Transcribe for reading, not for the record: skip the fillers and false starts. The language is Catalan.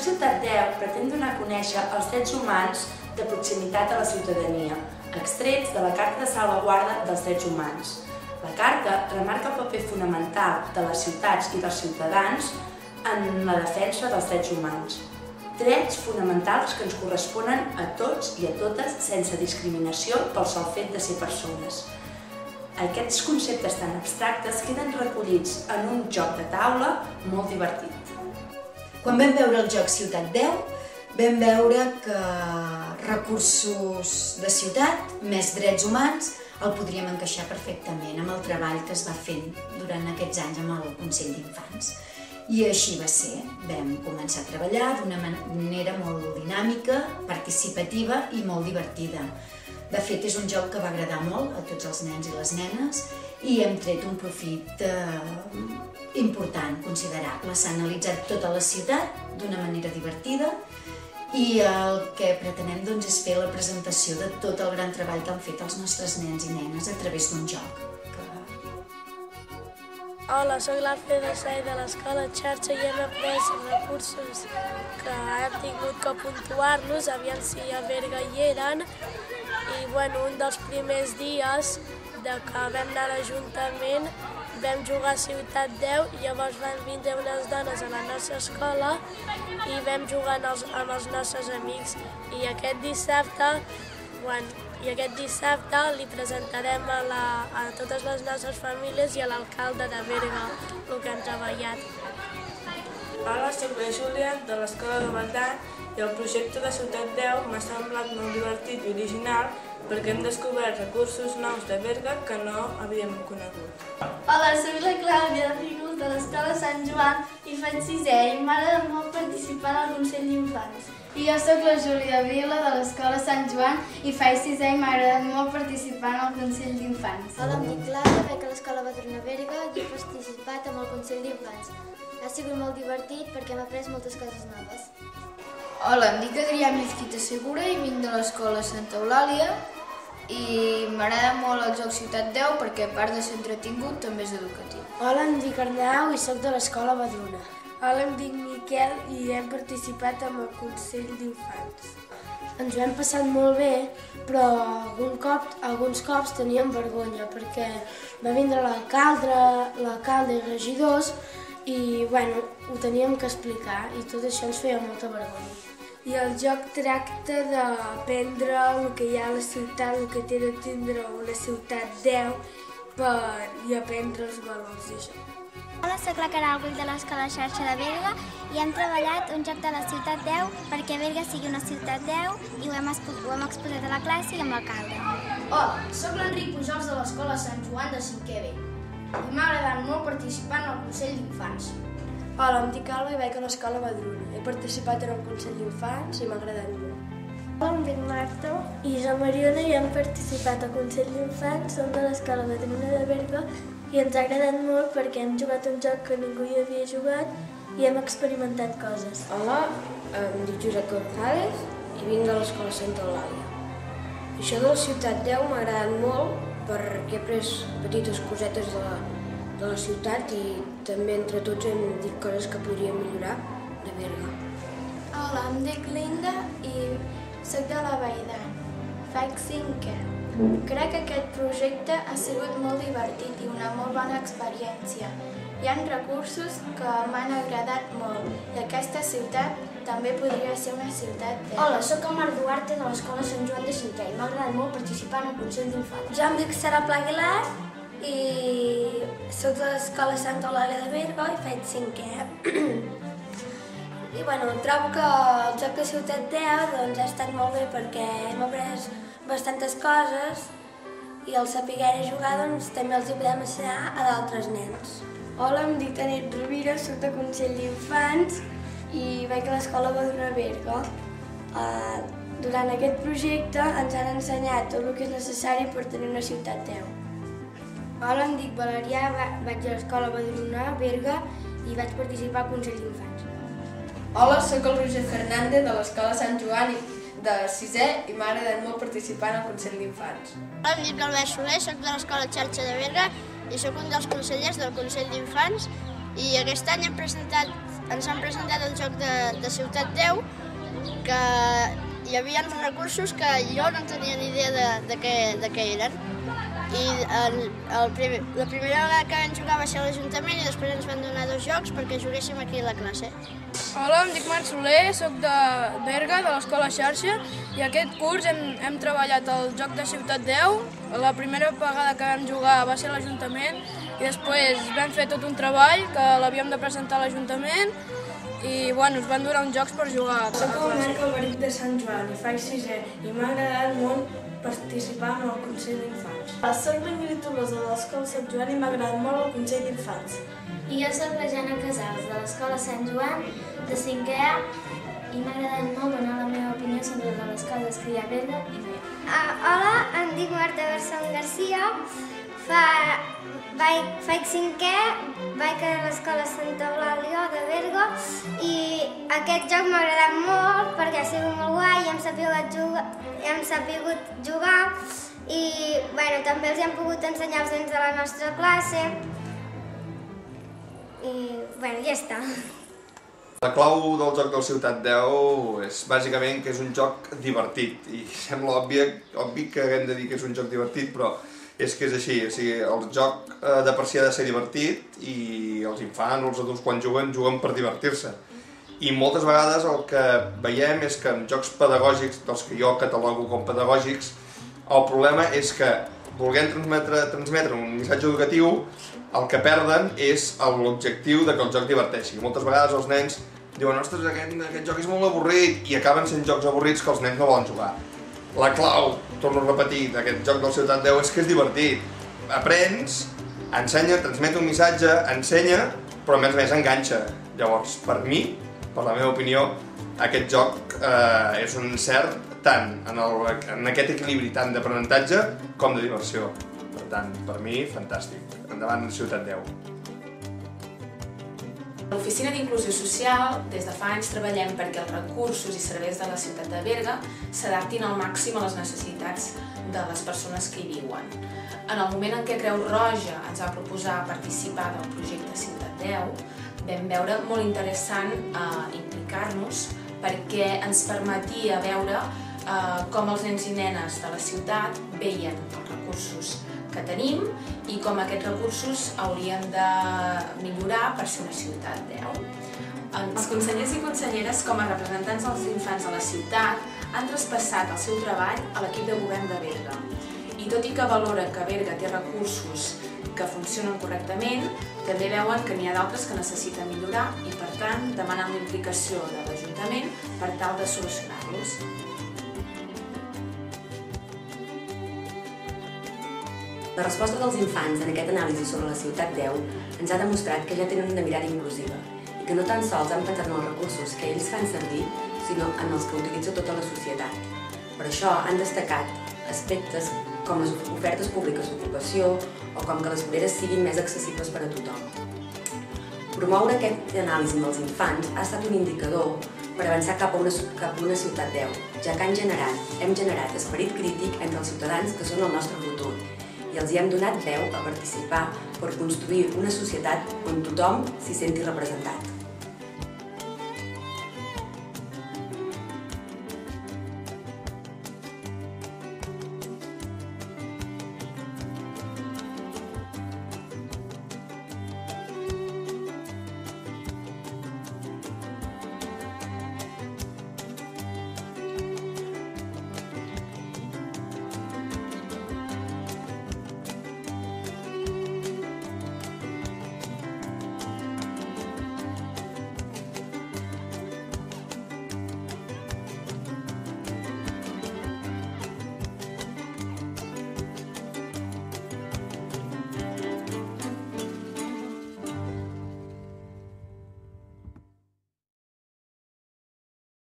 Ciutat 10 pretén donar a conèixer els drets humans de proximitat a la ciutadania, extrets de la Carta de Salvaguarda dels Drets Humans. La Carta remarca el paper fonamental de les ciutats i dels ciutadans en la defensa dels drets humans. Drets fonamentals que ens corresponen a tots i a totes sense discriminació pel sol fet de ser persones. Aquests conceptes tan abstractes queden recollits en un joc de taula molt divertit. Quan vam veure el joc Ciutat 10, vam veure que recursos de ciutat més drets humans el podríem encaixar perfectament amb el treball que es va fent durant aquests anys amb el Consell d'Infants. I així va ser. Vam començar a treballar d'una manera molt dinàmica, participativa i molt divertida. De fet, és un joc que va agradar molt a tots els nens i les nenes i hem tret un profit important, considerable. S'ha analitzat tota la ciutat d'una manera divertida i el que pretenem és fer la presentació de tot el gran treball que han fet els nostres nens i nenes a través d'un joc. Hola, soc l'Alfredo Sai de l'Escola Xarxa i hem après recursos que hem tingut que puntuar-los, aviam si a Berga hi eren. I un dels primers dies que vam anar a l'Ajuntament vam jugar a Ciutat 10 i llavors van vindre unes dones a la nostra escola i vam jugar amb els nostres amics. I aquest dissabte li presentarem a totes les nostres famílies i a l'alcalde de Berga el que hem treballat. Hola, soc la Júlia de l'Escola de Valdà i el projecte de Ciutat 10 m'ha semblat molt divertit i original perquè hem descobert recursos nous de Berga que no havíem conegut. Hola, soc la Clàudia de Fígols de l'Escola Sant Joan i faig 6è i m'agrada molt participar en el Consell d'Infants. I jo soc la Júlia Vila de l'Escola Sant Joan i faig 6è i m'ha agradat molt participar en el Consell d'Infants. Hola, em dic Clara, vaig a l'Escola Badruna Berga i he participat en el Consell d'Infants. Ha sigut molt divertit perquè hem après moltes coses noves. Hola, em dic Adrià Mezquita Segura i vinc de l'Escola Santa Eulàlia i m'agrada molt el joc Ciutat 10 perquè a part de ser entretingut també és educatiu. Hola, em dic Arnau i soc de l'Escola Badruna. Hola, em dic Miquel i hem participat en el Consell d'Infants. Ens ho hem passat molt bé, però alguns cops teníem vergonya perquè va vindre l'alcalde i regidors i ho teníem que explicar i tot això ens feia molta vergonya. I el joc tracta d'aprendre el que hi ha a la ciutat, el que té de tindre una ciutat 10 i aprendre els valors i això. Hola, soc la Caral Bull de l'Escola Xarxa de Berga i hem treballat un joc de la ciutat 10 perquè Berga sigui una ciutat 10 i ho hem exposat a la classe i amb l'alcalde. Hola, soc l'Enric Pujols de l'Escola Sant Joan de 5è B i m'ha agradat molt participar en el Consell d'Infants. Hola, em dic Alba i vaig a l'Escola Badruna. He participat en el Consell d'Infants i m'ha agradat molt. Hola, em dic Marta i jo Mariona i hem participat al Consell d'Infants, som de l'Escola Badruna de Berga i ens ha agradat molt perquè hem jugat un joc que ningú hi havia jugat i hem experimentat coses. Hola, em dic Josep González i vinc de l'Escola Santa Eulàlia. Això de la Ciutat 10 m'ha agradat molt perquè he après petites cosetes de la ciutat i també entre tots hem dit coses que podríem millorar de Berga. Hola, em dic Linda i soc de la Vall d'Aran. Faig 5è. Crec que aquest projecte ha sigut molt divertit i una molt bona experiència. Hi ha recursos que m'han agradat molt i aquesta ciutat també podria ser una ciutat 10. Hola, soc el Marc Duarte de l'Escola Sant Joan de 5è i m'ha agradat molt participar en el Consell d'Infants. Jo em dic Sara Pla Aguilar i soc de l'Escola Santa Eulàlia de Berga i faig 5è. I trobo que el joc de Ciutat 10 ha estat molt bé perquè hem après bastantes coses i al saber jugar també els hi podem ensenyar a d'altres nens. Hola, em dic Tanit Rovira, soc de Consell d'Infants i vaig a l'Escola Badruna Berga. Durant aquest projecte ens han ensenyat tot el que és necessari per tenir una ciutat 10. Hola, em dic Valerià, vaig a l'Escola Badruna Berga i vaig participar al Consell d'Infants. Hola, soc el Roger Fernández de l'Escola Sant Joan de 6è i m'ha agradat molt participar en el Consell d'Infants. Em dic Albert Soler, soc de l'Escola Xarxa de Berga i soc un dels consellers del Consell d'Infants i aquest any ens han presentat el joc de Ciutat 10, que hi havia recursos que jo no tenia ni idea de què eren. I la primera vegada que vam jugar va ser a l'Ajuntament i després ens van donar 2 jocs perquè juguéssim aquí a la classe. Hola, em dic Marc Soler, soc de Berga, de l'Escola Xarxa, i aquest curs hem treballat el joc de Ciutat 10. La primera vegada que vam jugar va ser a l'Ajuntament i després vam fer tot un treball que l'havíem de presentar a l'Ajuntament i ens van donar uns jocs per jugar. Soc el Marc Alberic de Sant Joan i faig 6è i m'ha agradat molt participar en el Consell d'Infants. Soc l'Ingrid Tolosa de l'Escola Sant Joan i m'ha agradat molt el Consell d'Infants. I jo soc la Jana Casals de l'Escola Sant Joan, de 5è A, i m'ha agradat molt donar la meva opinió sobre les coses que hi ha a Berga i no hi ha. Hola, em dic Marta Garçon Garcia, faig 5è, vaig a l'Escola Santa Eulàlia de Berga i aquest joc m'ha agradat molt perquè ha sigut molt guai i hem sabut jugar i també els hem pogut ensenyar els nens de la nostra classe i ja està. La clau del joc del Ciutat 10 és bàsicament que és un joc divertit i sembla obvi que haguem de dir que és un joc divertit, però és que és així, el joc de per si ha de ser divertit i els infants o els adults quan juguen per divertir-se. I moltes vegades el que veiem és que en jocs pedagògics, dels que jo catalogo com pedagògics, el problema és que volent transmetre un missatge educatiu, el que perden és l'objectiu que el joc diverteixi. Moltes vegades els nens diuen ostres, aquest joc és molt avorrit i acaben sent jocs avorrits que els nens no volen jugar. La clau, torno a repetir, d'aquest joc del Ciutat 10 és que és divertit. Aprens, ensenya, transmet un missatge, ensenya, però a més enganxa. Llavors, per mi, per la meva opinió, aquest joc és un encert tant en aquest equilibri tant d'aprenentatge com de diversió. Per tant, per mi, fantàstic. Endavant, Ciutat 10. A l'Oficina d'Inclusió Social, des de fa anys treballem perquè els recursos i serveis de la ciutat de Berga s'adaptin al màxim a les necessitats de les persones que hi viuen. En el moment en què Creu Roja ens va proposar participar del projecte Ciutat 10, vam veure molt interessant implicar-nos perquè ens permetia veure com els nens i nenes de la ciutat veien els recursos que tenim i com aquests recursos haurien de millorar per ser una ciutat 10. Els consellers i conselleres, com a representants dels infants de la ciutat, han traspassat el seu treball a l'equip de govern de Berga. I tot i que valoren que Berga té recursos que funcionen correctament, també veuen que n'hi ha d'altres que necessiten millorar i, per tant, demanen la implicació de l'Ajuntament per tal de solucionar-los. La resposta dels infants en aquest anàlisi sobre la Ciutat 10 ens ha demostrat que ja tenen una mirada inclusiva i que no tan sols han pensat en els recursos que ells fan servir, sinó en els que utilitza tota la societat. Per això han destacat aspectes com les ofertes públiques d'ocupació o com que les voreres siguin més accessibles per a tothom. Promoure aquest anàlisi amb els infants ha estat un indicador per avançar cap a una Ciutat 10, ja que hem generat esperit crític entre els ciutadans que són el nostre futur i els hi hem donat veu a participar per construir una societat on tothom s'hi senti representat.